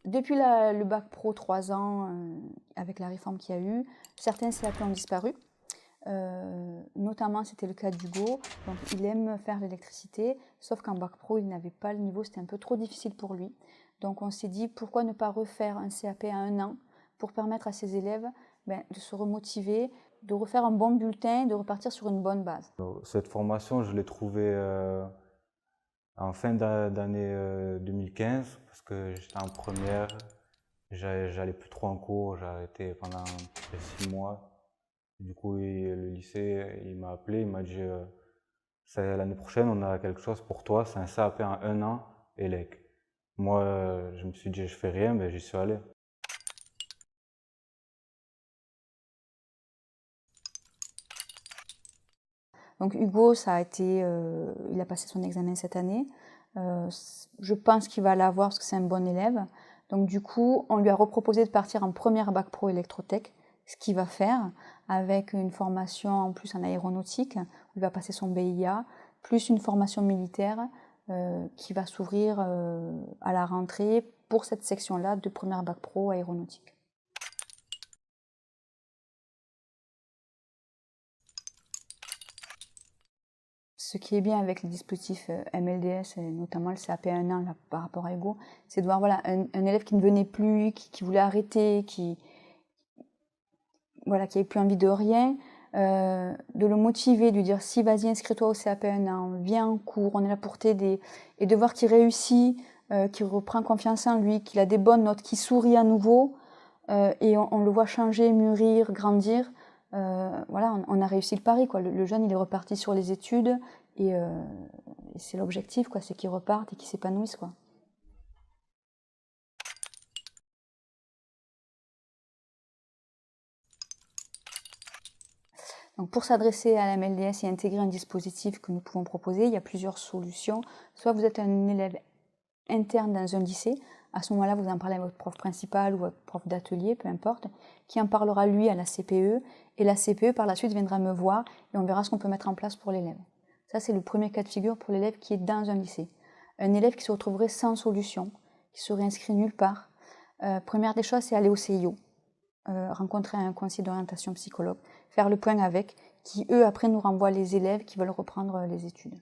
Depuis le bac pro 3 ans, avec la réforme qu'il y a eu, certains CAP ont disparu. Notamment, c'était le cas d'Hugo. Donc, il aime faire l'électricité, sauf qu'en bac pro, il n'avait pas le niveau, c'était un peu trop difficile pour lui. Donc, on s'est dit, pourquoi ne pas refaire un CAP à 1 an pour permettre à ses élèves de se remotiver, de refaire un bon bulletin, de repartir sur une bonne base. Cette formation, je l'ai trouvée en fin d'année 2015 parce que j'étais en première, j'allais plus trop en cours, j'ai arrêté pendant à peu près 6 mois. Du coup, le lycée, il m'a appelé, il m'a dit l'année prochaine, on a quelque chose pour toi, c'est un CAP en 1 an, ELEC. Moi, je me suis dit, je fais rien, mais j'y suis allé. Donc Hugo, il a passé son examen cette année. Je pense qu'il va l'avoir parce que c'est un bon élève. Donc du coup, on lui a reproposé de partir en première bac pro électrotech, ce qu'il va faire avec une formation en plus en aéronautique. Il va passer son BIA, plus une formation militaire qui va s'ouvrir à la rentrée pour cette section-là de première bac pro aéronautique. Ce qui est bien avec les dispositifs MLDS, et notamment le CAP 1 an là, par rapport à Hugo, c'est de voir voilà, un élève qui ne venait plus, qui voulait arrêter, voilà, qui n'avait plus envie de rien, de le motiver, de lui dire si vas-y inscris-toi au CAP 1 an, viens en cours, on est là pour t'aider, et de voir qu'il réussit, qu'il reprend confiance en lui, qu'il a des bonnes notes, qu'il sourit à nouveau, et on le voit changer, mûrir, grandir. Voilà, on a réussi le pari, quoi. Le jeune, il est reparti sur les études et c'est l'objectif, quoi, c'est qu'il reparte et qu'il s'épanouisse, quoi. Donc pour s'adresser à la MLDS et intégrer un dispositif que nous pouvons proposer, il y a plusieurs solutions. Soit vous êtes un élève interne dans un lycée, à ce moment-là, vous en parlez à votre prof principal ou votre prof d'atelier, peu importe, qui en parlera lui à la CPE, et la CPE par la suite viendra me voir et on verra ce qu'on peut mettre en place pour l'élève. Ça, c'est le premier cas de figure pour l'élève qui est dans un lycée. Un élève qui se retrouverait sans solution, qui serait inscrit nulle part. Première des choses, c'est aller au CIO, rencontrer un conseiller d'orientation psychologue, faire le point avec, qui eux après nous renvoient les élèves qui veulent reprendre les études.